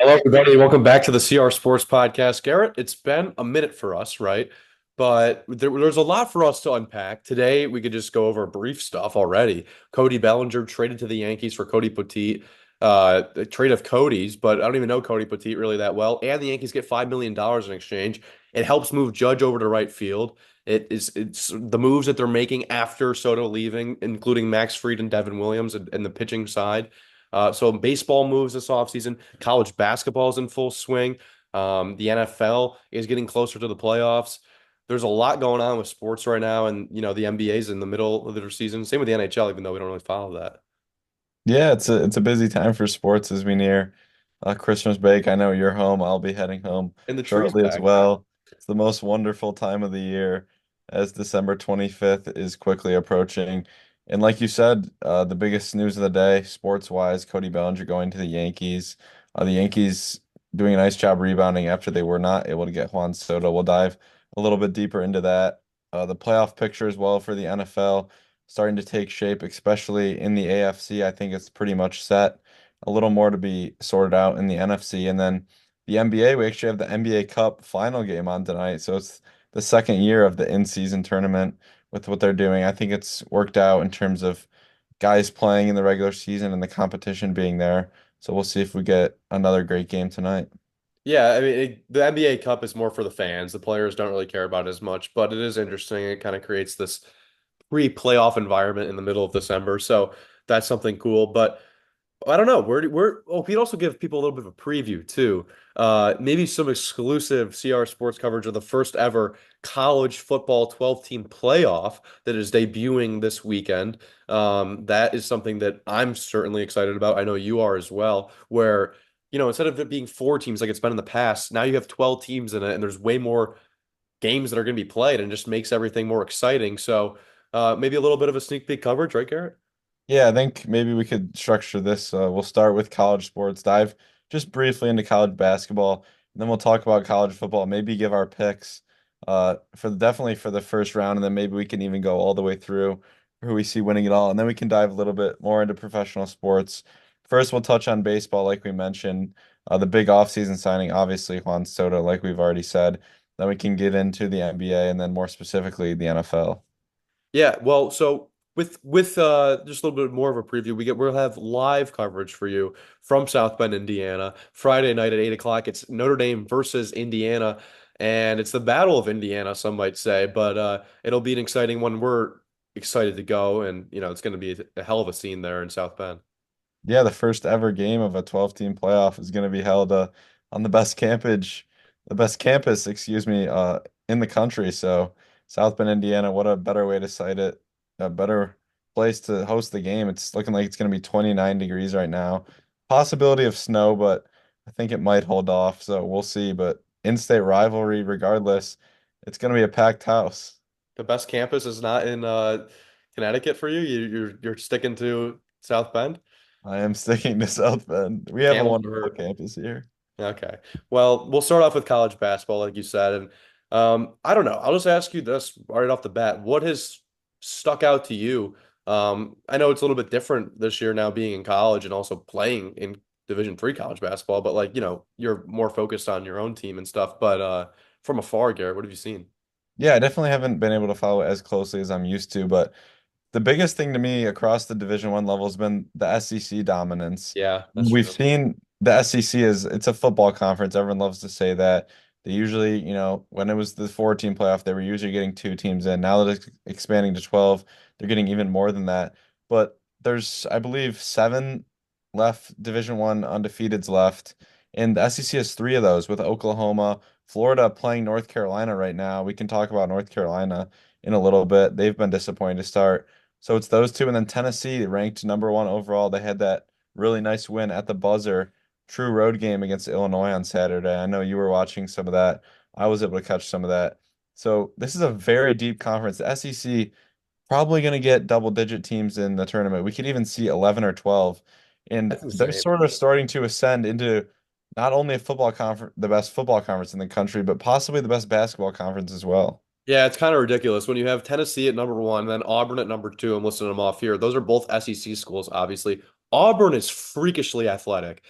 Hello, everybody. Welcome back to the CR Sports Podcast. Garrett, it's been a minute for us, right? But there's a lot for us to unpack. Today, we could just go over brief stuff already. Cody Bellinger traded to the Yankees for Cody Petit, a trade of Cody's, but I don't even know Cody Petit really that well. And the Yankees get $5 million in exchange. It helps move Judge over to right field. It's the moves that they're making after Soto leaving, including Max Fried and Devin Williams and the pitching side. So baseball moves this offseason. College basketball is in full swing. The NFL is getting closer to the playoffs. There's a lot going on with sports right now, and the NBA is in the middle of their season. Same with the NHL, even though we don't really follow that. Yeah, it's a busy time for sports as we near Christmas break. I know you're home. I'll be heading home And the tree's shortly as back. well. It's the most wonderful time of the year as December 25th is quickly approaching. And like you said, the biggest news of the day, sports-wise, Cody Bellinger going to the Yankees. The Yankees doing a nice job rebounding after they were not able to get Juan Soto. We'll dive a little bit deeper into that. The playoff picture as well for the NFL starting to take shape, especially in the AFC. I think it's pretty much set. A little more to be sorted out in the NFC. And then the NBA, we actually have the NBA Cup final game on tonight. So it's the second year of the in-season tournament with what they're doing. I think it's worked out in terms of guys playing in the regular season and the competition being there. So we'll see if we get another great game tonight. Yeah, I mean, the NBA Cup is more for the fans. The players don't really care about it as much, but it is interesting. It kind of creates this pre-playoff environment in the middle of December. So that's something cool. But I don't know. We'd also give people a little bit of a preview too. Maybe some exclusive CR Sports coverage of the first ever college football 12 team playoff that is debuting this weekend. That is something that I'm certainly excited about. I know you are as well, where, instead of it being four teams like it's been in the past, now you have 12 teams in it, and there's way more games that are going to be played and just makes everything more exciting. So maybe a little bit of a sneak peek coverage, right, Garrett? Yeah, I think maybe we could structure this. We'll start with college sports, dive just briefly into college basketball, and then we'll talk about college football, maybe give our picks definitely for the first round, and then maybe we can even go all the way through who we see winning it all, and then we can dive a little bit more into professional sports. First, we'll touch on baseball, like we mentioned, the big offseason signing, obviously Juan Soto, like we've already said. Then we can get into the NBA and then more specifically the NFL. Yeah, well, so with just a little bit more of a preview, we'll have live coverage for you from South Bend, Indiana, Friday night at 8 o'clock. It's Notre Dame versus Indiana, and it's the Battle of Indiana, some might say, but it'll be an exciting one. We're excited to go, and it's going to be a hell of a scene there in South Bend. Yeah, the first ever game of a 12-team playoff is going to be held on the best campus, excuse me, in the country. So South Bend, Indiana, what a better way to site it, a better place to host the game. It's looking like it's going to be 29 degrees right now. Possibility of snow, but I think it might hold off. So we'll see. But in-state rivalry, regardless, it's going to be a packed house. The best campus is not in Connecticut for you. You're sticking to South Bend, I am sticking to South Bend. We have a Camel wonderful campus here. Okay. Well, we'll start off with college basketball, like you said. And I don't know. I'll just ask you this right off the bat. What has stuck out to you? I know it's a little bit different this year now being in college and also playing in Division III college basketball, but like, you're more focused on your own team and stuff. But from afar, Garrett, what have you seen? Yeah, I definitely haven't been able to follow it as closely as I'm used to, but the biggest thing to me across the Division One level has been the SEC dominance. Yeah, that's We've true. seen the SEC is it's a football conference. Everyone loves to say that. They usually, when it was the 14 playoff, they were usually getting two teams in. Now that it's expanding to 12, they're getting even more than that. But there's, I believe, seven left Division One undefeateds left, and the SEC has three of those with Oklahoma, Florida playing North Carolina right now. We can talk about North Carolina in a little bit. They've been disappointing to start. So it's those two, and then Tennessee ranked number one overall. They had that really nice win at the buzzer, true road game against Illinois on Saturday. I know you were watching some of that. I was able to catch some of that. So this is a very deep conference. The SEC probably going to get double-digit teams in the tournament. We could even see 11 or 12. And That's they're insane. sort of starting to ascend into not only a football conference, the best football conference in the country, but possibly the best basketball conference as well. Yeah, it's kind of ridiculous when you have Tennessee at number one, then Auburn at number two. I'm listing them off here. Those are both SEC schools, obviously. Auburn is freakishly athletic.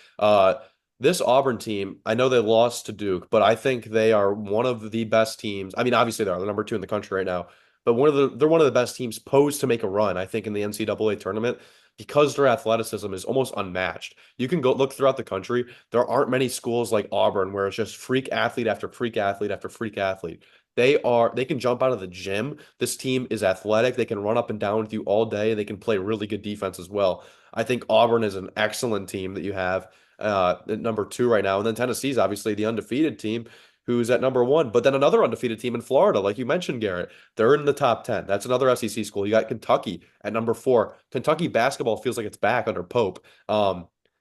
This Auburn team, I know they lost to Duke, but I think they are one of the best teams. I mean, obviously they are the number two in the country right now, but they're one of the best teams posed to make a run, I think, in the NCAA tournament because their athleticism is almost unmatched. You can go look throughout the country. There aren't many schools like Auburn where it's just freak athlete after freak athlete after freak athlete. They can jump out of the gym. This team is athletic. They can run up and down with you all day. They can play really good defense as well. I think Auburn is an excellent team that you have at number two right now. And then Tennessee's obviously the undefeated team who's at number one. But then another undefeated team in Florida, like you mentioned, Garrett, they're in the top 10. That's another SEC school. You got Kentucky at number four. Kentucky basketball feels like it's back under Pope.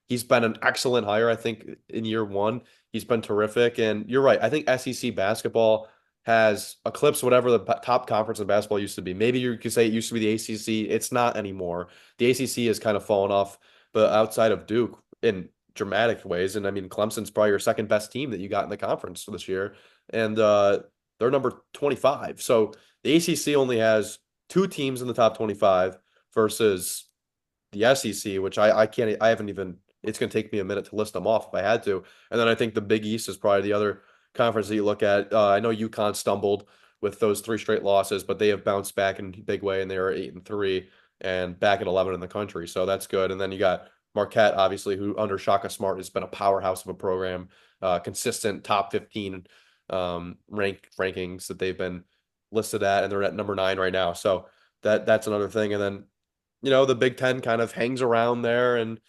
He's been an excellent hire, I think, in year one. He's been terrific. And you're right. I think SEC basketball has eclipsed whatever the top conference in basketball used to be. Maybe you could say it used to be the ACC. It's not anymore. The ACC has kind of fallen off, but outside of Duke in dramatic ways. And I mean, Clemson's probably your second best team that you got in the conference this year, and they're number 25. So the ACC only has two teams in the top 25 versus the SEC, which I can't, I haven't even, it's going to take me a minute to list them off if I had to. And then I think the Big East is probably the other conference that you look at. I know UConn stumbled with those three straight losses, but they have bounced back in a big way and they are 8-3 and back at 11 in the country. So that's good. And then you got Marquette, obviously, who under Shaka Smart has been a powerhouse of a program, consistent top 15 rankings that they've been listed at, and they're at number 9 right now. So that's another thing. And then the Big Ten kind of hangs around there, and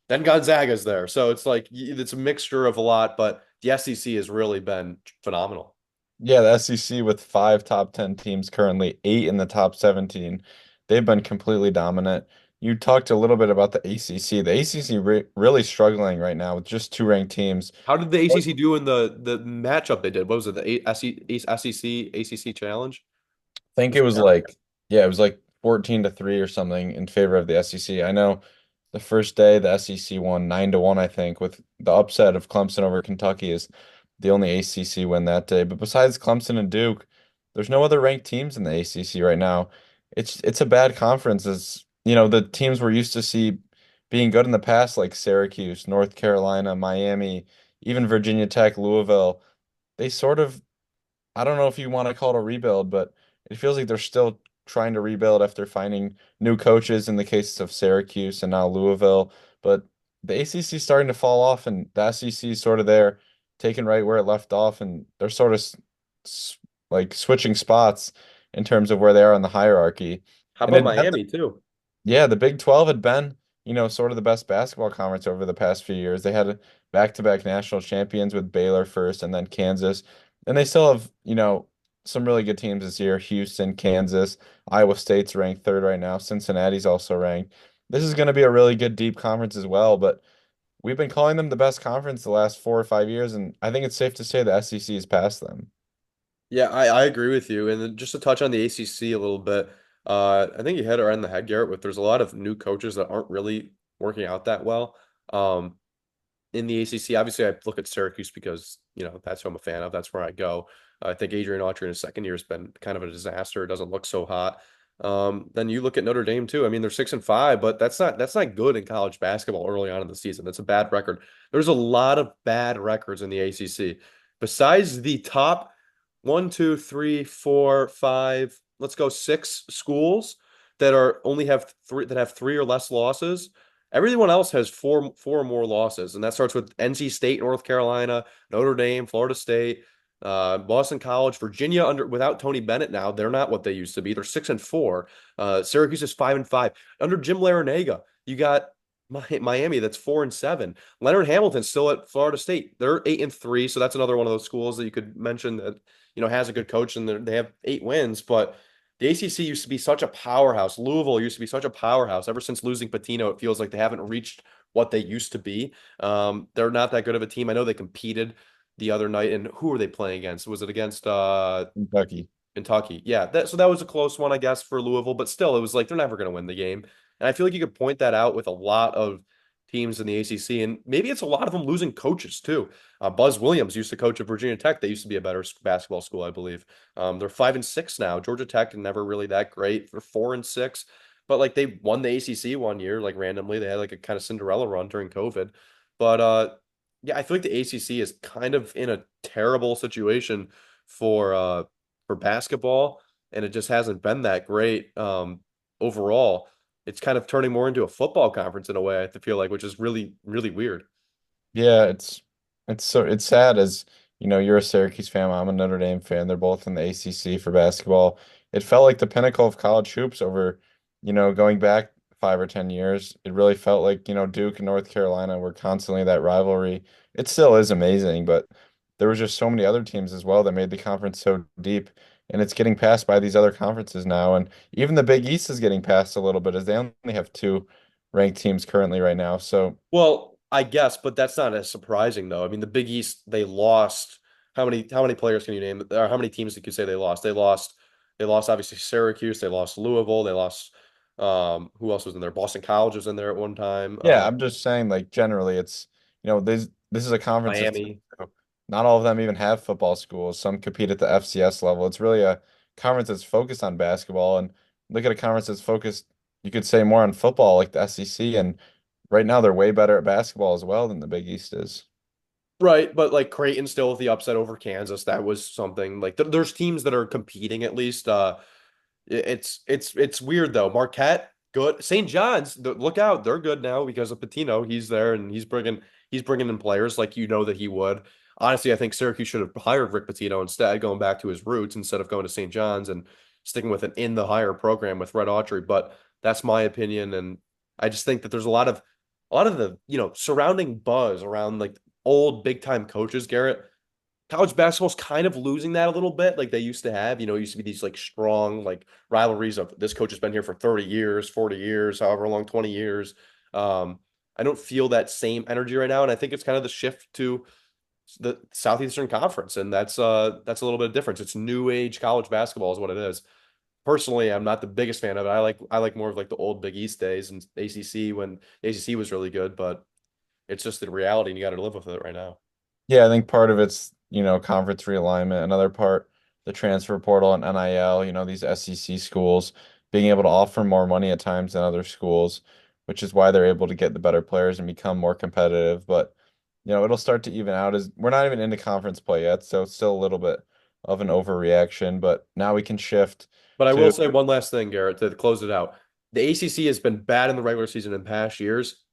then Gonzaga's there. So it's like it's a mixture of a lot, but the SEC has really been phenomenal. Yeah, the SEC with five top 10 teams currently, eight in the top 17. They've been completely dominant. You talked a little bit about the ACC. The ACC really struggling right now with just two ranked teams. How did the ACC do in the matchup they did? What was it, the SEC ACC Challenge? Think Was it it was that? like, yeah, it was like 14-3 or something in favor of the SEC. I know the first day the SEC won 9-1, I think, with the upset of Clemson over Kentucky is the only ACC win that day. But besides Clemson and Duke, there's no other ranked teams in the ACC right now. It's a bad conference. As you know, the teams we're used to see being good in the past, like Syracuse, North Carolina, Miami, even Virginia Tech, Louisville, they sort of, I don't know if you want to call it a rebuild, but it feels like they're still trying to rebuild after finding new coaches in the cases of Syracuse and now Louisville. But the ACC is starting to fall off, and the SEC is sort of there, taking right where it left off, and they're sort of like switching spots in terms of where they are in the hierarchy. How And about it Miami too? yeah, the Big 12 had been, sort of the best basketball conference over the past few years. They had back-to-back national champions with Baylor first and then Kansas. And they still have, some really good teams this year. Houston, Kansas, Iowa State's ranked third right now. Cincinnati's also ranked. This is going to be a really good deep conference as well, but we've been calling them the best conference the last 4 or 5 years, and I think it's safe to say the SEC has passed them. Yeah, I agree with you. And then just to touch on the ACC a little bit, I think you hit it right in the head, Garrett, with there's a lot of new coaches that aren't really working out that well. In the ACC, obviously I look at Syracuse because, that's who I'm a fan of. That's where I go. I think Adrian Autry in his second year has been kind of a disaster. It doesn't look so hot. Then you look at Notre Dame too. I mean, they're 6-5, but that's not good in college basketball early on in the season. That's a bad record. There's a lot of bad records in the ACC. Besides the top one, two, three, four, five, let's go six schools that are only have three or less losses. Everyone else has four or more losses, and that starts with NC State, North Carolina, Notre Dame, Florida State, Boston College, Virginia under without Tony Bennett now. They're not what they used to be. They're 6-4. Syracuse is 5-5. Under Jim Larinaga, you got Miami that's 4-7. Leonard Hamilton's still at Florida State. They're 8-3, so that's another one of those schools that you could mention that has a good coach and they have 8 wins. But the ACC used to be such a powerhouse. Louisville used to be such a powerhouse. Ever since losing Patino, it feels like they haven't reached what they used to be. They're not that good of a team. I know they competed the other night, and who were they playing against? Was it against Kentucky. Kentucky? Yeah, so that was a close one, I guess, for Louisville, but still, it was like they're never going to win the game. And I feel like you could point that out with a lot of teams in the ACC, and maybe it's a lot of them losing coaches too. Buzz Williams used to coach at Virginia Tech. They used to be a better basketball school, I believe. They're 5-6 now. Georgia Tech never really that great. They're 4-6, but like they won the ACC one year, like randomly. They had like a kind of Cinderella run during COVID, but Yeah, I feel like the ACC is kind of in a terrible situation for uh for basketball, and it just hasn't been that great overall. It's kind of turning more into a football conference in a way, I feel like, which is really weird. Yeah, it's sad as you're a Syracuse fan, I'm a Notre Dame fan. They're both in the ACC for basketball. It felt like the pinnacle of college hoops over, going back 5 or 10 years. It really felt like, Duke and North Carolina were constantly that rivalry. It still is amazing, but there was just so many other teams as well that made the conference so deep. And it's getting passed by these other conferences now. And even the Big East is getting passed a little bit as they only have two ranked teams currently right now. So Well, I guess, but that's not as surprising though. I mean, the Big East, they lost how many players can you name? Or how many teams did you say they lost? They lost obviously Syracuse, they lost Louisville, they lost who else was in there? Boston College was in there at one time. yeah, I'm just saying, like generally, this is a conference of Miami. not all of them even have football schools. Some compete at the FCS level. It's really a conference that's focused on basketball, and look at a conference that's focused, you could say, more on football, like the SEC. And right now, they're way better at basketball as well than the Big East is. Right, but like Creighton still with the upset over Kansas, that was something. Like there's teams that are competing at least. It's weird though. Marquette, good. St. John's, look out, they're good now because of Patino. He's there and he's bringing in players like that he would. Honestly, I think Syracuse should have hired Rick Pitino instead, going back to his roots instead of going to St. John's and sticking with an in the hire program with Red Autry. But that's my opinion, and I just think that there's a lot of the surrounding buzz around like old big time coaches, Garrett. College basketball's kind of losing that a little bit, like they used to have. It used to be these like strong like rivalries of this coach has been here for 30 years, 40 years, however long, 20 years. Um, I don't feel that same energy right now, and I think it's kind of the shift to the Southeastern Conference, and that's a little bit of difference. It's new age college basketball is what it is. Personally, I'm not the biggest fan of it. I like more of like the old Big East days and ACC when the ACC was really good, but it's just the reality, and you got to live with it right now. Yeah, I think part of it's, conference realignment. Another part, the transfer portal and NIL, these SEC schools being able to offer more money at times than other schools, which is why they're able to get the better players and become more competitive. But, it'll start to even out as we're not even into conference play yet, so it's still a little bit of an overreaction. But now we can shift But I will to, say one last thing, Garrett, to close it out. The ACC has been bad in the regular season in past years,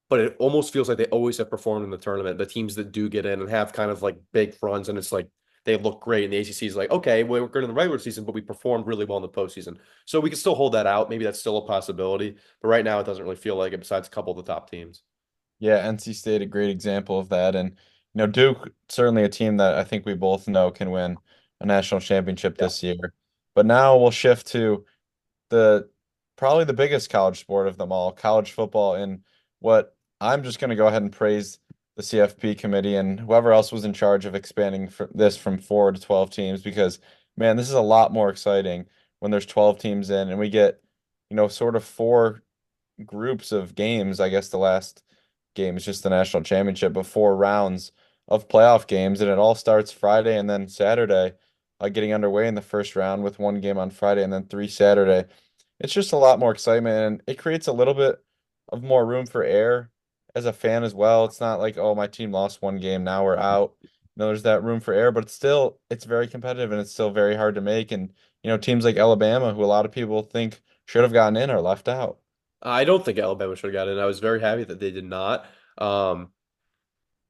but it almost feels like they always have performed in the tournament. The teams that do get in and have kind of like big runs, and it's like they look great. And the ACC is like, okay, well, we're good in the regular season, but we performed really well in the postseason. So we can still hold that out. Maybe that's still a possibility. But right now, it doesn't really feel like it, besides a couple of the top teams. yeah, NC State, a great example of that. And, Duke, certainly a team that I think we both know can win a national championship Yeah. this year. But now we'll shift to the probably the biggest college sport of them all, college football, and what I'm just going to go ahead and praise the CFP committee and whoever else was in charge of expanding this from 4 to 12 teams because man, this is a lot more exciting when there's 12 teams in and we get, sort of four groups of games. I guess the last game is just the national championship, but 4 rounds of playoff games, and it all starts Friday and then Saturday, getting underway in the first round with one game on Friday and then three Saturday. It's just a lot more excitement, and it creates a little bit of more room for error as a fan as well. It's not like, oh, my team lost one game, now we're out. No, there's that room for error, but it's very competitive and it's still very hard to make. And, teams like Alabama, who a lot of people think should have gotten in, are left out. I don't think Alabama should have got in. I was very happy that they did not. Um,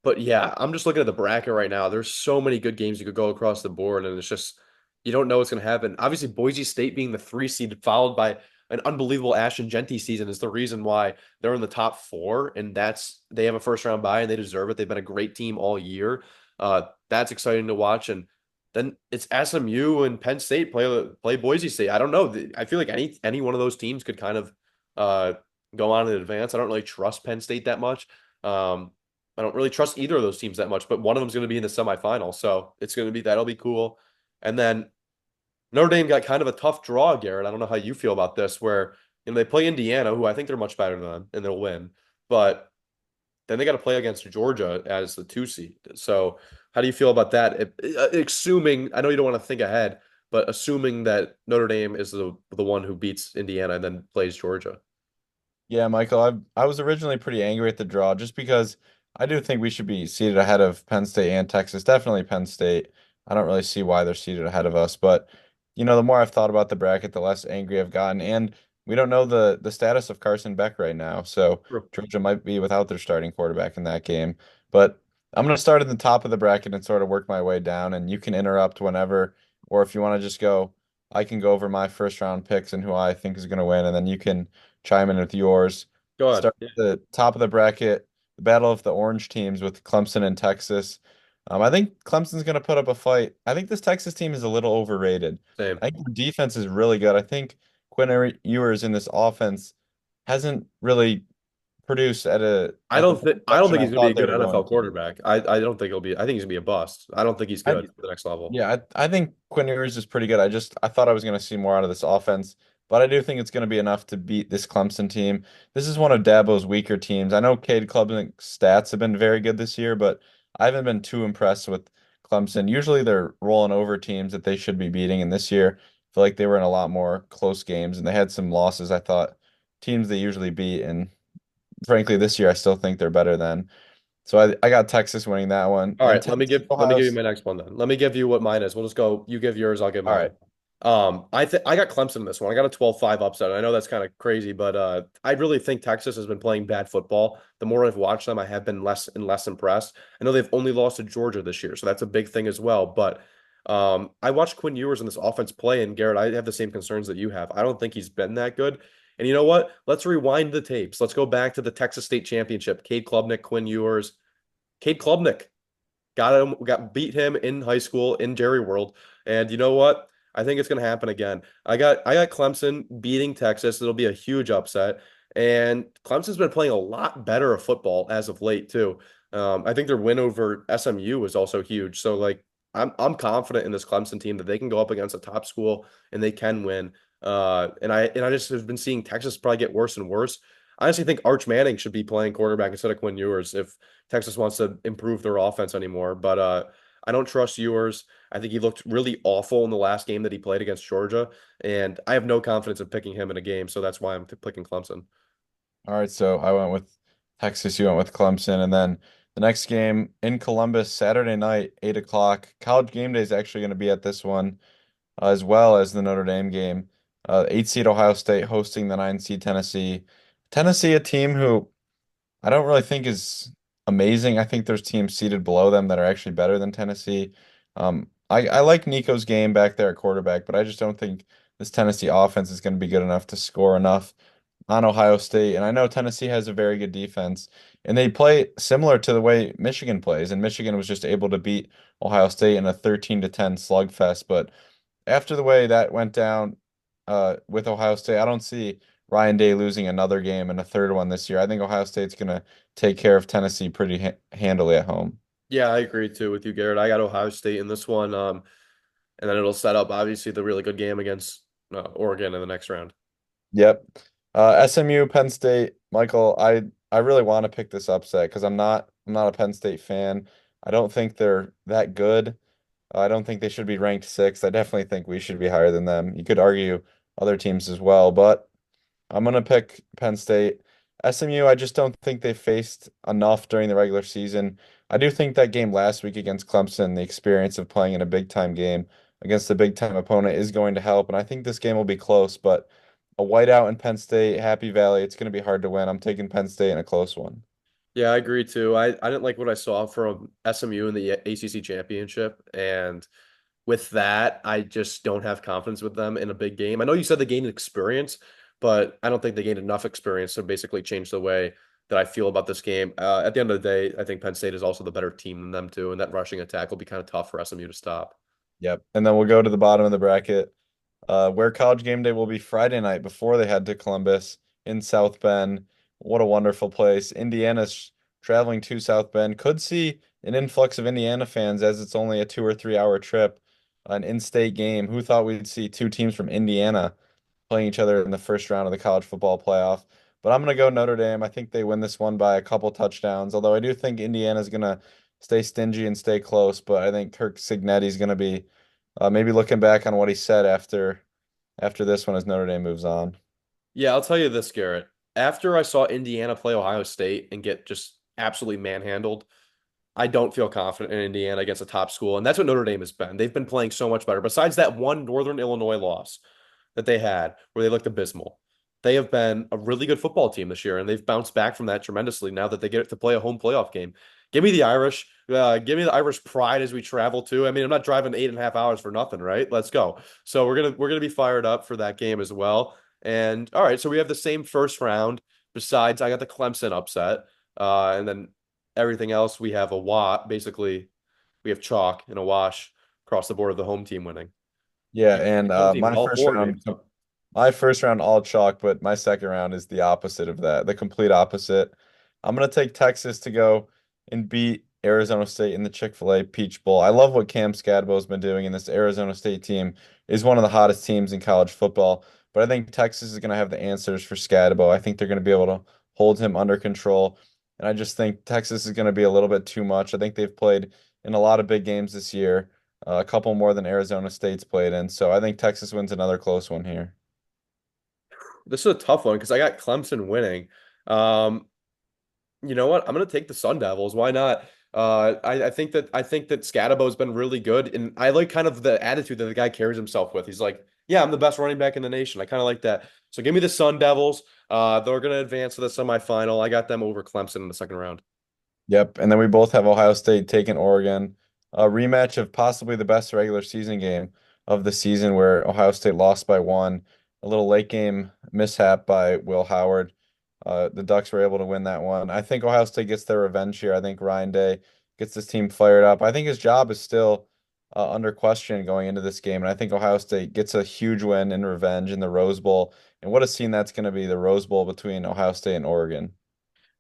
But yeah, I'm just looking at the bracket right now. There's so many good games you could go across the board, and it's just you don't know what's going to happen. Obviously, Boise State being the 3 seed, followed by an unbelievable Ashton Genty season, is the reason why they're in the top four, and they have a first round bye and they deserve it. They've been a great team all year. That's exciting to watch, and then it's SMU and Penn State play Boise State. I don't know. I feel like any one of those teams could kind of uh, go on in advance. I don't really trust Penn State that much. Um, I don't really trust either of those teams that much, but one of them's going to be in the semifinal, so that'll be cool. And then Notre Dame got kind of a tough draw, Garrett. I don't know how you feel about this, where they play Indiana, who I think they're much better than them, and they'll win. But then they got to play against Georgia as the 2 seed. So how do you feel about that? Assuming I know you don't want to think ahead, but assuming that Notre Dame is the one who beats Indiana and then plays Georgia. Yeah, Michael, I was originally pretty angry at the draw just because I do think we should be seated ahead of Penn State and Texas. Definitely Penn State. I don't really see why they're seated ahead of us, but the more I've thought about the bracket, the less angry I've gotten. And we don't know the status of Carson Beck right now, so True. Georgia might be without their starting quarterback in that game. But I'm going to start at the top of the bracket and sort of work my way down, and you can interrupt whenever, or if you want to just go, I can go over my first round picks and who I think is going to win, and then you can chime in with yours. Go ahead. Start at the top of the bracket, the battle of the orange teams with Clemson and Texas. I think Clemson's going to put up a fight. I think this Texas team is a little overrated. Same. I think the defense is really good. I think Quinn Ewers in this offense hasn't really produced at the I don't production think I he's going to be a thought they good were going NFL to. quarterback. I don't think he'll be. I think he's going to be a bust. I don't think he's I good at the next level. Yeah, I think Quinn Ewers is pretty good. I thought I was going to see more out of this offense, but I do think it's going to be enough to beat this Clemson team. This is one of Dabo's weaker teams. I know Cade Klubnik's stats have been very good this year, but I haven't been too impressed with Clemson. Usually they're rolling over teams that they should be beating, and this year I feel like they were in a lot more close games, and they had some losses. I thought teams they usually beat, and frankly, this year I still think they're better than. So I got Texas winning that one, All and right, Tennessee, let me Ohio. give you my next one then. Let me give you what mine is. We'll just go. You give yours, I'll give All mine. right. I got Clemson in this one. I got a 12-5 upset. I know that's kind of crazy, but I really think Texas has been playing bad football. The more I've watched them, I have been less and less impressed. I know they've only lost to Georgia this year, so that's a big thing as well. But I watched Quinn Ewers in this offense play, and Garrett, I have the same concerns that you have. I don't think he's been that good. And you know what? Let's rewind the tapes. Let's go back to the Texas State Championship. Cade Klubnik, Quinn Ewers. Cade Klubnik got beat him in high school in Jerry World. And you know what? I think it's going to happen again. I got Clemson beating Texas. It'll be a huge upset. And Clemson's been playing a lot better of football as of late too. I think their win over SMU was also huge. So like I'm confident in this Clemson team that they can go up against a top school and they can win. And I just have been seeing Texas probably get worse and worse. I honestly think Arch Manning should be playing quarterback instead of Quinn Ewers if Texas wants to improve their offense anymore. But I don't trust Ewers. I think he looked really awful in the last game that he played against Georgia, and I have no confidence in picking him in a game, so that's why I'm picking Clemson. All right, so I went with Texas, you went with Clemson, and then the next game in Columbus, Saturday night, 8 o'clock. College game day is actually going to be at this one, as well as the Notre Dame game. 8 seed Ohio State hosting the 9 seed Tennessee. Tennessee, a team who I don't really think is amazing. I think there's teams seated below them that are actually better than Tennessee. I like Nico's game back there at quarterback, but I just don't think this Tennessee offense is going to be good enough to score enough on Ohio State. And I know Tennessee has a very good defense, and they play similar to the way Michigan plays. And Michigan was just able to beat Ohio State in a 13-10 slugfest. But after the way that went down with Ohio State, I don't see Ryan Day losing another game and a third one this year. I think Ohio State's going to take care of Tennessee pretty handily at home. Yeah, I agree too with you, Garrett. I got Ohio State in this one, and then it'll set up obviously the really good game against Oregon in the next round. Yep. SMU, Penn State, Michael, I really want to pick this upset because I'm not a Penn State fan. I don't think they're that good. I don't think they should be ranked sixth. I definitely think we should be higher than them. You could argue other teams as well, but I'm gonna pick Penn State. SMU, I just don't think they faced enough during the regular season. I do think that game last week against Clemson, the experience of playing in a big time game against a big time opponent is going to help, and I think this game will be close, but a whiteout in Penn State, Happy Valley, it's going to be hard to win. I'm taking Penn State in a close one. Yeah, I agree too. I didn't like what I saw from SMU in the ACC championship, and with that, I just don't have confidence with them in a big game. I know you said they gained experience, but I don't think they gained enough experience to basically change the way that I feel about this game. At the end of the day, I think Penn State is also the better team than them too, and that rushing attack will be kind of tough for SMU to stop. Yep. And then we'll go to the bottom of the bracket. Where College Game Day will be Friday night before they head to Columbus in South Bend. What a wonderful place. Indiana's traveling to South Bend. Could see an influx of Indiana fans as it's only a 2 or 3 hour trip, an in-state game. Who thought we'd see two teams from Indiana playing each other in the first round of the college football playoff? But I'm going to go Notre Dame. I think they win this one by a couple touchdowns, although I do think Indiana's going to stay stingy and stay close. But I think Kirk Cignetti's going to be maybe looking back on what he said after this one as Notre Dame moves on. Yeah, I'll tell you this, Garrett. After I saw Indiana play Ohio State and get just absolutely manhandled. I don't feel confident in Indiana against a top school, and that's what Notre Dame has been. They've been playing so much better. Besides that one Northern Illinois loss that they had where they looked abysmal, they have been a really good football team this year, and they've bounced back from that tremendously now that they get to play a home playoff game. Give me the Irish. Give me the Irish pride as we travel too. I mean, I'm not driving 8.5 hours for nothing, right? Let's go. So we're gonna be fired up for that game as well. And all right, so we have the same first round. Besides, I got the Clemson upset, and then everything else we have a basically we have chalk and a wash across the board of the home team winning. Yeah, You got and the home team in all four games. my first round all chalk, but my second round is the opposite of that, the complete opposite. I'm gonna take Texas to go and beat Arizona State in the Chick-fil-A Peach Bowl. I love what Cam Scadbo's been doing, and this Arizona State team is one of the hottest teams in college football. But I think Texas is gonna have the answers for Scadabo. I think they're gonna be able to hold him under control, and I just think Texas is gonna be a little bit too much. I think they've played in a lot of big games this year, a couple more than Arizona State's played in. So I think Texas wins another close one here. This is a tough one because I got Clemson winning. Um, you know what? I'm gonna take the Sun Devils. Why not? I think that Scadabo's been really good, and I like kind of the attitude that the guy carries himself with. He's like, "Yeah, I'm the best running back in the nation." I kind of like that. So give me the Sun Devils. They're gonna advance to the semifinal. I got them over Clemson in the second round. Yep. And then we both have Ohio State taking Oregon. A rematch of possibly the best regular season game of the season where Ohio State lost by one. A little late game mishap by Will Howard. The Ducks were able to win that one. I think Ohio State gets their revenge here. I think Ryan Day gets this team fired up. I think his job is still under question going into this game. And I think Ohio State gets a huge win in revenge in the Rose Bowl. And what a scene that's going to be, the Rose Bowl between Ohio State and Oregon.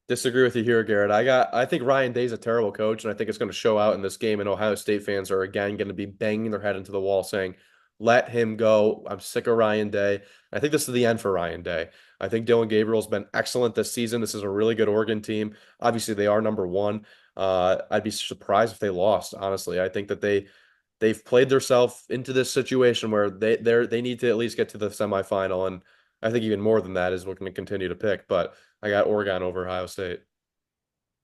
Disagree with you here, Garrett. I think Ryan Day's a terrible coach, and I think it's going to show out in this game. And Ohio State fans are again going to be banging their head into the wall saying, "Let him go. I'm sick of Ryan Day." I think this is the end for Ryan Day. I think Dylan Gabriel's been excellent this season. This is a really good Oregon team. Obviously, they are number one. I'd be surprised if they lost. Honestly, I think that they've played themselves into this situation where they need to at least get to the semifinal, and I think even more than that is what we're going to continue to pick. But I got Oregon over Ohio State.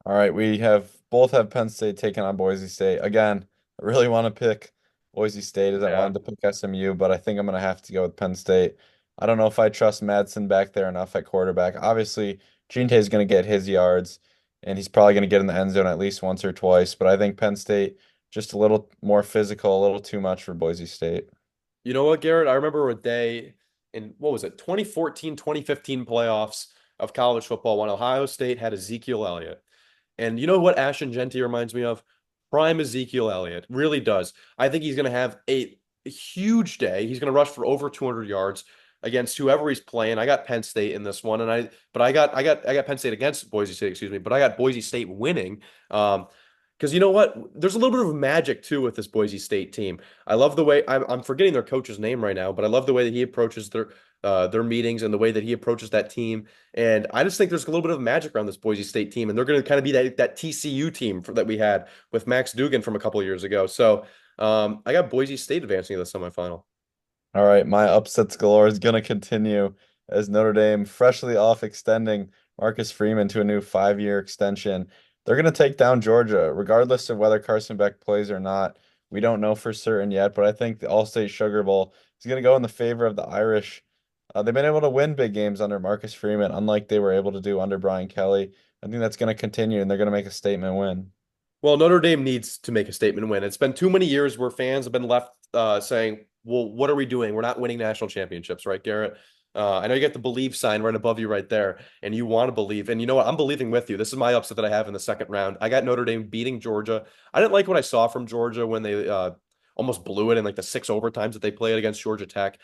All right, we have both have Penn State taking on Boise State. Again, I really want to pick Boise State as I Yeah. wanted to pick SMU, but I think I'm going to have to go with Penn State. I don't know if I trust Madsen back there enough at quarterback. Obviously, Ginte is going to get his yards, and he's probably going to get in the end zone at least once or twice, but I think Penn State just a little more physical, a little too much for Boise State. You know what, Garrett? I remember a day in what was it, 2014, 2015 playoffs of college football when Ohio State had Ezekiel Elliott. And you know what Ashton Genty reminds me of? Prime Ezekiel Elliott. Really does. I think he's going to have a huge day. He's going to rush for over 200 yards against whoever he's playing. I got Penn State in this one, and I got Penn State against Boise State, excuse me, but I got Boise State winning. Because you know what? There's a little bit of magic too with this Boise State team. I love the way I'm forgetting their coach's name right now, but I love the way that he approaches their meetings and the way that he approaches that team. And I just think there's a little bit of magic around this Boise State team, and they're going to kind of be that TCU team that we had with Max Duggan from a couple of years ago. So I got Boise State advancing to the semifinal. All right, my upsets galore is going to continue as Notre Dame, freshly off extending Marcus Freeman to a new 5-year extension. They're going to take down Georgia, regardless of whether Carson Beck plays or not. We don't know for certain yet, but I think the All-State Sugar Bowl is going to go in the favor of the Irish. They've been able to win big games under Marcus Freeman, unlike they were able to do under Brian Kelly. I think that's going to continue, and they're going to make a statement win. Well, Notre Dame needs to make a statement win. It's been too many years where fans have been left saying, well, what are we doing? We're not winning national championships, right, Garrett? I know you got the believe sign right above you right there, and you want to believe. And you know what? I'm believing with you. This is my upset that I have in the second round. I got Notre Dame beating Georgia. I didn't like what I saw from Georgia when they almost blew it in like the 6 overtimes that they played against Georgia Tech.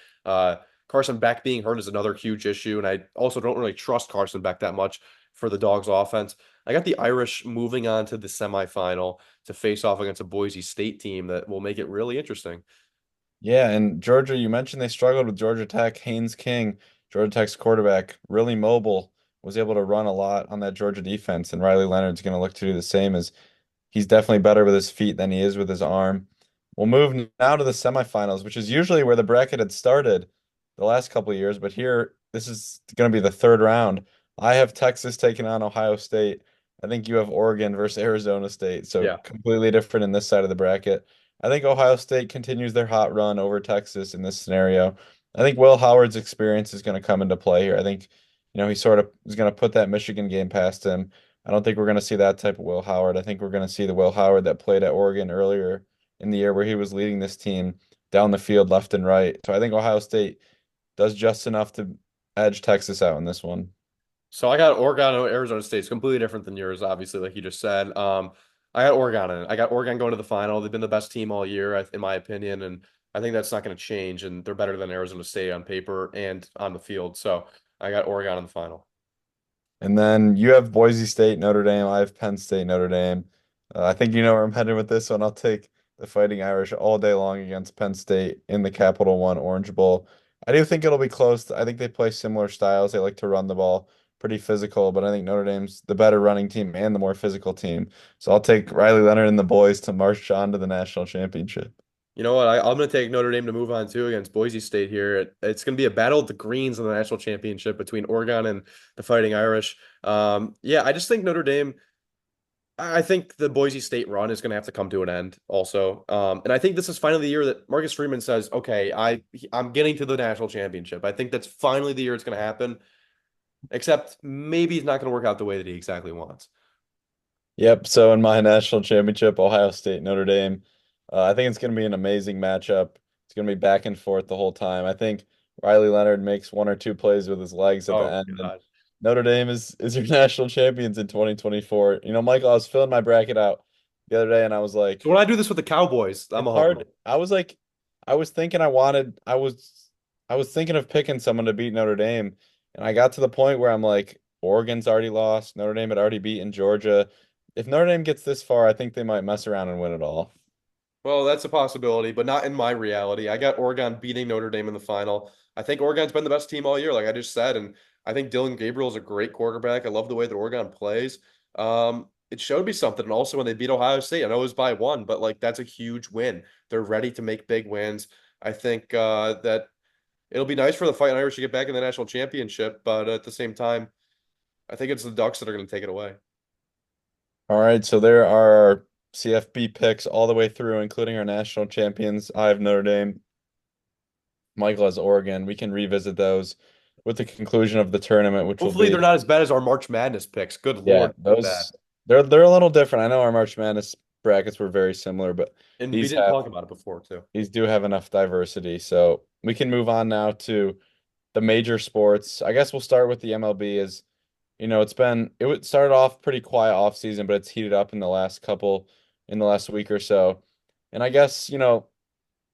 Carson Beck being hurt is another huge issue, and I also don't really trust Carson Beck that much for the Dogs offense. I got the Irish moving on to the semifinal to face off against a Boise State team that will make it really interesting. Yeah, and Georgia, you mentioned they struggled with Georgia Tech. Haynes King, Georgia Tech's quarterback, really mobile, was able to run a lot on that Georgia defense. And Riley Leonard's going to look to do the same as he's definitely better with his feet than he is with his arm. We'll move now to the semifinals, which is usually where the bracket had started the last couple of years. But here, this is going to be the third round. I have Texas taking on Ohio State. I think you have Oregon versus Arizona State, so Yeah. completely different in this side of the bracket. I think Ohio State continues their hot run over Texas in this scenario. I think Will Howard's experience is going to come into play here. I think, he sort of is going to put that Michigan game past him. I don't think we're going to see that type of Will Howard. I think we're going to see the Will Howard that played at Oregon earlier in the year where he was leading this team down the field left and right. So I think Ohio State does just enough to edge Texas out in this one. So I got Oregon and Arizona State. It's completely different than yours, obviously, like you just said. I got Oregon in it. I got Oregon going to the final. They've been the best team all year, in my opinion, and I think that's not going to change. And they're better than Arizona State on paper and on the field. So I got Oregon in the final. And then you have Boise State, Notre Dame. I have Penn State, Notre Dame. I think you know where I'm headed with this one. I'll take the Fighting Irish all day long against Penn State in the Capital One Orange Bowl. I do think it'll be close. I think they play similar styles. They like to run the ball, pretty physical, but I think Notre Dame's the better running team and the more physical team. So I'll take Riley Leonard and the boys to march on to the national championship. You know what? I'm going to take Notre Dame to move on too against Boise State here. It's going to be a battle of the greens in the national championship between Oregon and the Fighting Irish. Yeah, I just think Notre Dame. I think the Boise State run is going to have to come to an end also. And I think this is finally the year that Marcus Freeman says, okay, I'm getting to the national championship. I think that's finally the year it's going to happen, except maybe it's not going to work out the way that he exactly wants. Yep. So in my national championship, Ohio State, Notre Dame, I think it's going to be an amazing matchup. It's going to be back and forth the whole time. I think Riley Leonard makes one or two plays with his legs at the Oh, end, and God. Notre Dame is your national champions in 2024. Michael, I was filling my bracket out the other day, and I was So like, when I do this with the Cowboys, I'm it's a homer. hard. I was thinking I was thinking of picking someone to beat Notre Dame, and I got to the point where I'm like, Oregon's already lost. Notre Dame had already beaten Georgia. If Notre Dame gets this far, I think they might mess around and win it all. Well, that's a possibility, but not in my reality. I got Oregon beating Notre Dame in the final. I think Oregon's been the best team all year, like I just said, and I think Dylan Gabriel is a great quarterback. I love the way that Oregon plays. It showed me something, and also when they beat Ohio State, I know it was by one, but like that's a huge win. They're ready to make big wins. I think that it'll be nice for the Fighting Irish to get back in the national championship, but at the same time, I think it's the Ducks that are going to take it away. All right, so there are our CFP picks all the way through, including our national champions. I have Notre Dame. Michael has Oregon. We can revisit those with the conclusion of the tournament, which will Hopefully, they're be, not as bad as our March Madness picks. Good yeah, Lord, so bad. those they're a little different. I know our March Madness brackets were very similar, but And we these didn't have talk about it before, too. these do have enough diversity. So we can move on now to the major sports. I guess we'll start with the MLB as it started off pretty quiet off season, but it's heated up in the last week or so. And I guess, the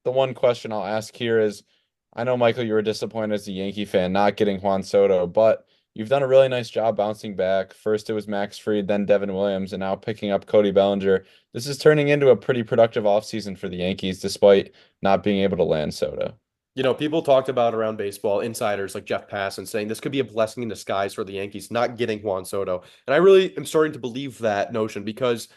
one question I'll ask here is I know, Michael, you were disappointed as a Yankee fan not getting Juan Soto, but you've done a really nice job bouncing back. First it was Max Fried, then Devin Williams, and now picking up Cody Bellinger. This is turning into a pretty productive offseason for the Yankees, despite not being able to land Soto. People talked about around baseball, insiders like Jeff Passan saying this could be a blessing in disguise for the Yankees not getting Juan Soto. And I really am starting to believe that notion because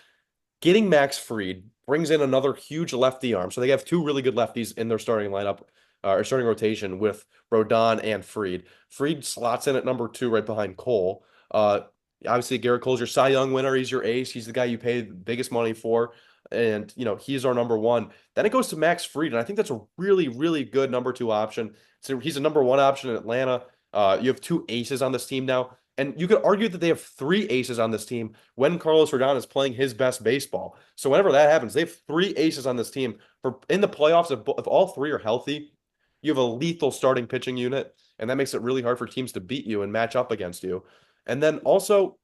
getting Max Fried brings in another huge lefty arm. So they have two really good lefties in their starting lineup or starting rotation with Rodon and Fried. Fried slots in at number two right behind Cole. Uh, Obviously, Garrett Cole's your Cy Young winner. He's your ace. He's the guy you pay the biggest money for. And, he's our number one. Then it goes to Max Fried. And I think that's a really, really good number two option. So he's a number one option in Atlanta. You have two aces on this team now. And you could argue that they have three aces on this team when Carlos Rodon is playing his best baseball. So whenever that happens, they have three aces on this team. For in the playoffs, if all three are healthy, you have a lethal starting pitching unit, and that makes it really hard for teams to beat you and match up against you. And then also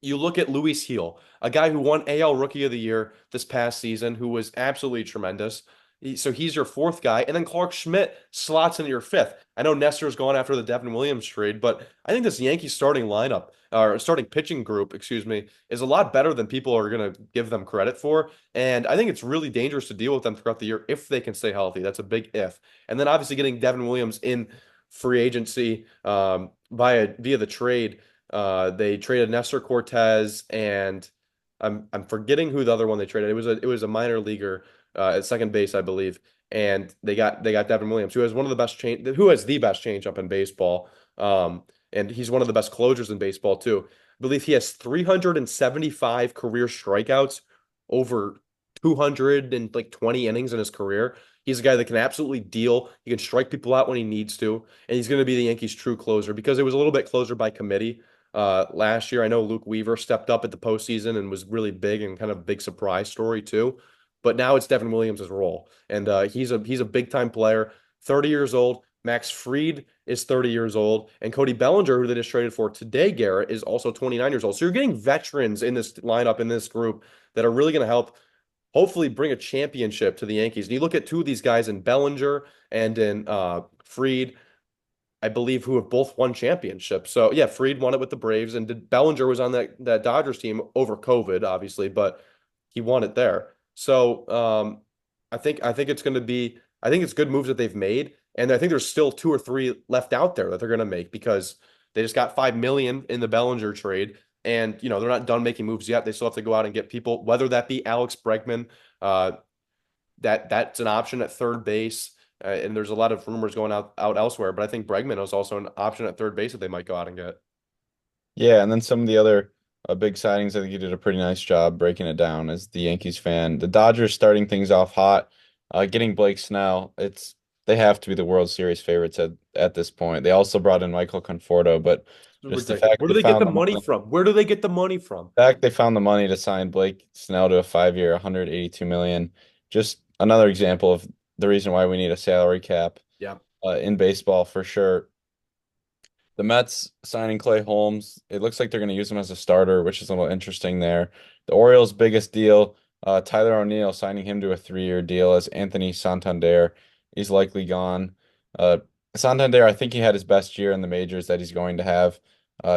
you look at Luis Heel, a guy who won AL Rookie of the Year this past season, who was absolutely tremendous. So he's your fourth guy, and then Clark Schmidt slots into your fifth. I know Nestor's gone after the Devin Williams trade, but I think this Yankees starting lineup or starting pitching group, excuse me, is a lot better than people are going to give them credit for. And I think it's really dangerous to deal with them throughout the year if they can stay healthy. That's a big if. And then obviously getting Devin Williams in free agency via the trade. They traded Nestor Cortez and I'm forgetting who the other one they traded. It was a minor leaguer at second base, I believe, and they got Devin Williams, who has the best changeup in baseball, and he's one of the best closers in baseball too. believe he has 375 career strikeouts over 200 and like 20 innings in his career. He's a guy that can absolutely deal. He can strike people out when he needs to, and he's going to be the Yankees' true closer because it was a little bit closer by committee last year. I know Luke Weaver stepped up at the postseason and was really big and kind of a big surprise story too. But now it's Devin Williams' role, and he's a big time player. 30 years old. Max Fried is 30 years old, and Cody Bellinger, who they just traded for today, Garrett, is also 29 years old. So you're getting veterans in this lineup in this group that are really going to help hopefully bring a championship to the Yankees. And you look at two of these guys in Bellinger and in Fried, I believe, who have both won championships. So yeah, Fried won it with the Braves, and Bellinger was on that Dodgers team over COVID, obviously, but he won it there. So I think it's going to be I think it's good moves that they've made, and I think there's still two or three left out there that they're going to make because they just got 5 million in the Bellinger trade, and they're not done making moves yet. They still have to go out and get people, whether that be Alex Bregman, uh, that's an option at third base. And there's a lot of rumors going out elsewhere, but I think Bregman is also an option at third base that they might go out and get. Yeah, and then some of the other big signings, I think you did a pretty nice job breaking it down as the Yankees fan. The Dodgers starting things off hot, getting Blake Snell. They have to be the World Series favorites at this point. They also brought in Michael Conforto, but just the Ridiculous. fact Where do they they get found the the money money, from? Where do they get the money from? to sign Blake Snell to a 5-year, 182 million. Just another example of the reason why we need a salary cap Yeah, in baseball for sure. The Mets signing Clay Holmes, it looks like they're going to use him as a starter, which is a little interesting there. The Orioles' biggest deal, Tyler O'Neill signing him to a 3-year deal as Anthony Santander is likely gone. Uh, Santander, I think he had his best year in the majors that he's going to have.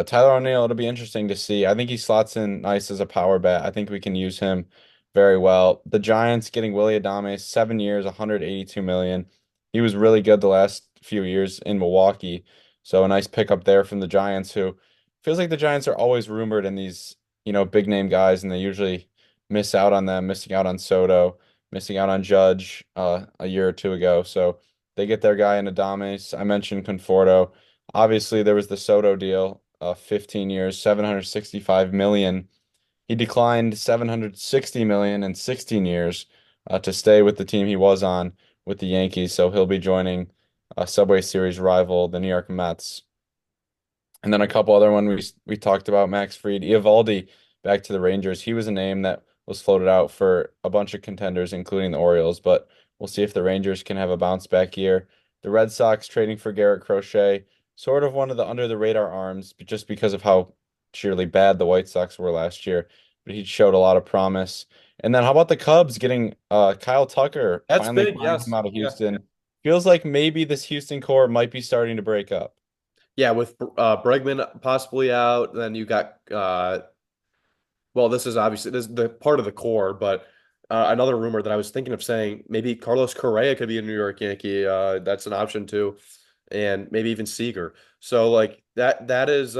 Tyler O'Neill, it'll be interesting to see. I think he slots in nice as a power bat. I think we can use him very well. The Giants getting Willy Adames, 7 years, 182 million. He was really good the last few years in Milwaukee. So a nice pickup there from the Giants, who feels like the Giants are always rumored in these, big name guys, and they usually miss out on them, missing out on Soto, missing out on Judge a year or two ago. So they get their guy in Adames. I mentioned Conforto. Obviously, there was the Soto deal, 15 years, 765 million. He declined 760 million in 16 years to stay with the team he was on with the Yankees. So he'll be joining a Subway Series rival, the New York Mets. And then a couple other one we talked about, Max Fried, Eovaldi back to the Rangers. He was a name that was floated out for a bunch of contenders, including the Orioles, but we'll see if the Rangers can have a bounce back year. The Red Sox trading for Garrett Crochet, sort of one of the under the radar arms, just because of how sheerly bad the White Sox were last year. But he showed a lot of promise. And then how about the Cubs getting Kyle Tucker, that's finally big. flying him Yes. out of Yeah. Houston. Feels like maybe this Houston core might be starting to break up. Yeah, with Bregman possibly out, then you got well, this is obviously this is the part of the core, but another rumor that I was thinking of saying maybe Carlos Correa could be a New York Yankee. That's an option too, and maybe even Seager. So like that is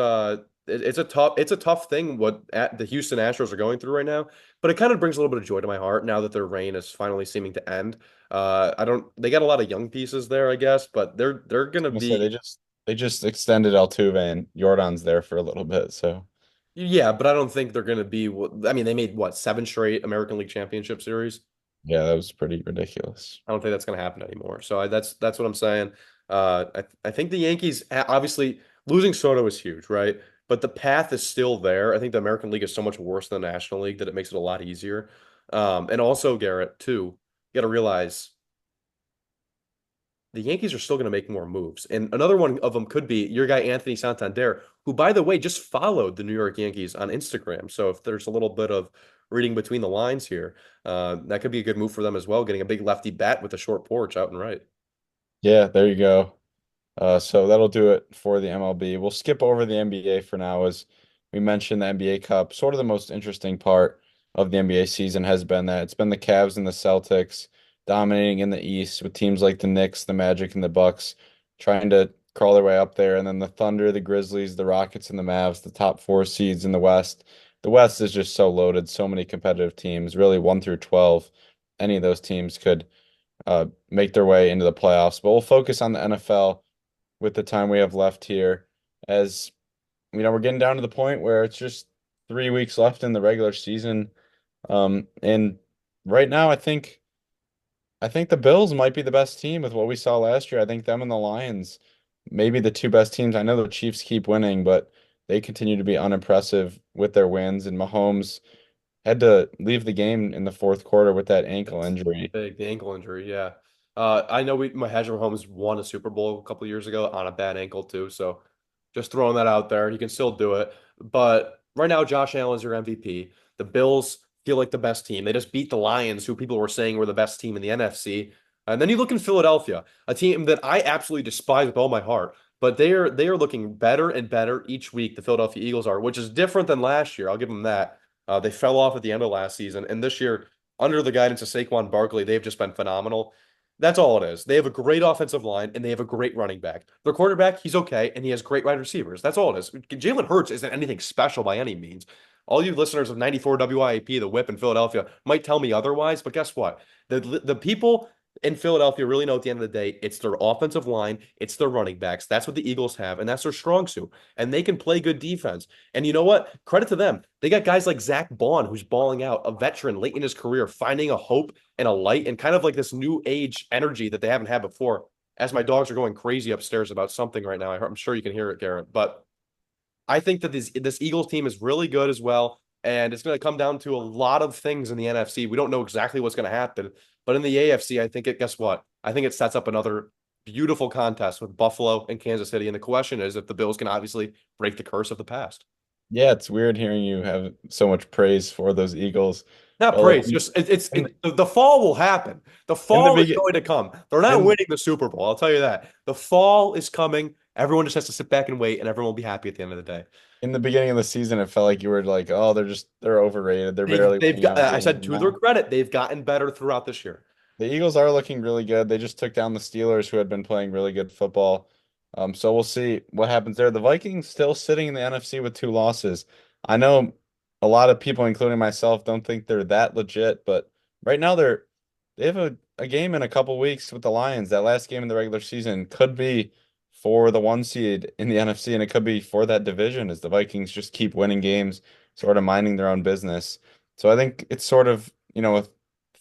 it's a tough thing what the Houston Astros are going through right now, but it kind of brings a little bit of joy to my heart now that their reign is finally seeming to end. I don't they got a lot of young pieces there, I guess, but they're gonna Gonna say be they just extended Altuve and Jordan's there for a little bit, so yeah, but I don't think they're gonna be. I mean, they made what, seven straight American League Championship series. yeah, that was pretty ridiculous. I don't think that's going to happen anymore. So that's what I'm saying. I think the Yankees obviously losing Soto is huge, right? But the path is still there. I think the American League is so much worse than the National League that it makes it a lot easier. And also, Garrett, too, you got to realize the Yankees are still going to make more moves. And another one of them could be your guy, Anthony Santander, who, by the way, just followed the New York Yankees on Instagram. So if there's a little bit of reading between the lines here, that could be a good move for them as well, getting a big lefty bat with a short porch out and right. Yeah, there you go. So that'll do it for the MLB. We'll skip over the NBA for now, as we mentioned the NBA Cup. Sort of the most interesting part of the NBA season has been that it's been the Cavs and the Celtics dominating in the East with teams like the Knicks, the Magic, and the Bucks trying to crawl their way up there. And then the Thunder, the Grizzlies, the Rockets, and the Mavs, the top four seeds in the West. The West is just so loaded, so many competitive teams, really 1 through 12. Any of those teams could make their way into the playoffs. But we'll focus on the NFL with the time we have left here. As we're getting down to the point where it's just 3 weeks left in the regular season. And right now, I think the Bills might be the best team with what we saw last year. I think them and the Lions, maybe the two best teams. I know the Chiefs keep winning, but they continue to be unimpressive with their wins. And Mahomes had to leave the game in the fourth quarter with that ankle That's injury. big, the ankle injury. Yeah. I know Mahomes Mahomes won a Super Bowl a couple years ago on a bad ankle too. So just throwing that out there. He can still do it. But right now, Josh Allen's your MVP. The Bills feel like the best team. They just beat the Lions, who people were saying were the best team in the NFC. And then you look in Philadelphia, a team that I absolutely despise with all my heart. But they are looking better and better each week. The Philadelphia Eagles are, which is different than last year. I'll give them that. They fell off at the end of last season, and this year, under the guidance of Saquon Barkley, they've just been phenomenal. That's all it is. They have a great offensive line and they have a great running back. Their quarterback, he's okay, and he has great wide receivers. That's all it is. Jalen Hurts isn't anything special by any means. All you listeners of 94 WIAP, the whip in Philadelphia, might tell me otherwise, but guess what? The people in Philadelphia really know at the end of the day, it's their offensive line, it's their running backs. That's what the Eagles have, and that's their strong suit. And they can play good defense. And you know what? Credit to them. They got guys like Zach Baun, who's balling out, a veteran late in his career, finding a hope and a light and kind of like this new age energy that they haven't had before. As my dogs are going crazy upstairs about something right now, I'm sure you can hear it, Garrett. But I think that this Eagles team is really good as well. And it's going to come down to a lot of things in the NFC. We don't know exactly what's going to happen. But in the AFC, I think guess what? I think it sets up another beautiful contest with Buffalo and Kansas City. And the question is if the Bills can obviously break the curse of the past. Yeah, it's weird hearing you have so much praise for those Eagles. Not But look, praise, just the fall will happen. The in the fall is begin going to come. They're not in winning the Super Bowl, I'll tell you that. The fall is coming. Everyone just has to sit back and wait, and everyone will be happy at the end of the day. in the beginning of the season, it felt like you were like, oh, they're overrated. They're barely They've winning got. out I games. said And to their now credit, they've gotten better throughout this year. the Eagles are looking really good. They just took down the Steelers, who had been playing really good football. So we'll see what happens there. The Vikings still sitting in the NFC with two losses. I know a lot of people, including myself, don't think they're that legit, but right now they have a game in a couple weeks with the Lions. That last game in the regular season could be for the one seed in the NFC, and it could be for that division as the Vikings just keep winning games, sort of minding their own business. So I think it's sort of, with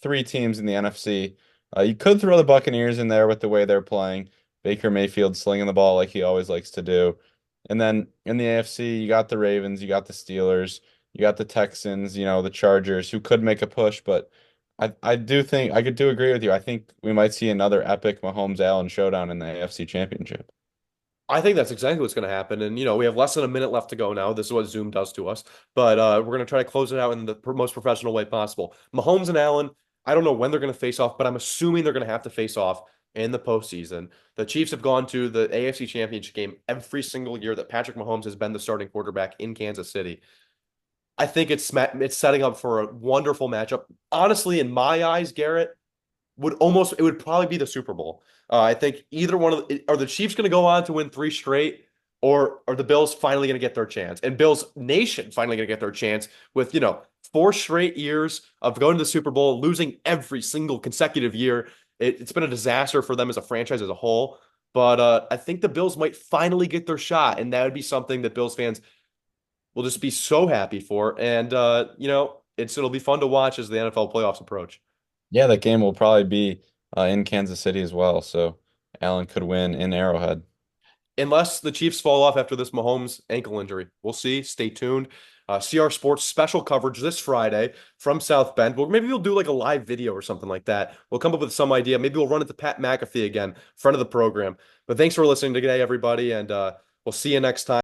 three teams in the NFC. You could throw the Buccaneers in there with the way they're playing. Baker Mayfield slinging the ball like he always likes to do. And then in the AFC, you got the Ravens, you got the Steelers, you got the Texans, the Chargers, who could make a push, but I do think I do agree with you. I think we might see another epic Mahomes Allen showdown in the AFC Championship. I think that's exactly what's going to happen. And, we have less than a minute left to go now. This is what Zoom does to us. But we're going to try to close it out in the most professional way possible. Mahomes and Allen, I don't know when they're going to face off, but I'm assuming they're going to have to face off in the postseason. The Chiefs have gone to the AFC Championship game every single year that Patrick Mahomes has been the starting quarterback in Kansas City. I think it's setting up for a wonderful matchup. Honestly, in my eyes, Garrett, it would probably be the Super Bowl. I think either one are the Chiefs going to go on to win three straight, or are the Bills finally going to get their chance? And Bills Nation finally going to get their chance with 4 straight years of going to the Super Bowl, losing every single consecutive year. It's been a disaster for them as a franchise as a whole. But I think the Bills might finally get their shot, and that would be something that Bills fans will just be so happy for. And it'll be fun to watch as the NFL playoffs approach. Yeah, that game will probably be in Kansas City as well. So Allen could win in Arrowhead. Unless the Chiefs fall off after this Mahomes ankle injury. We'll see. Stay tuned. CR Sports special coverage this Friday from South Bend. Well, maybe we'll do like a live video or something like that. We'll come up with some idea. Maybe we'll run it to Pat McAfee again, friend of the program. But thanks for listening today, everybody, and we'll see you next time.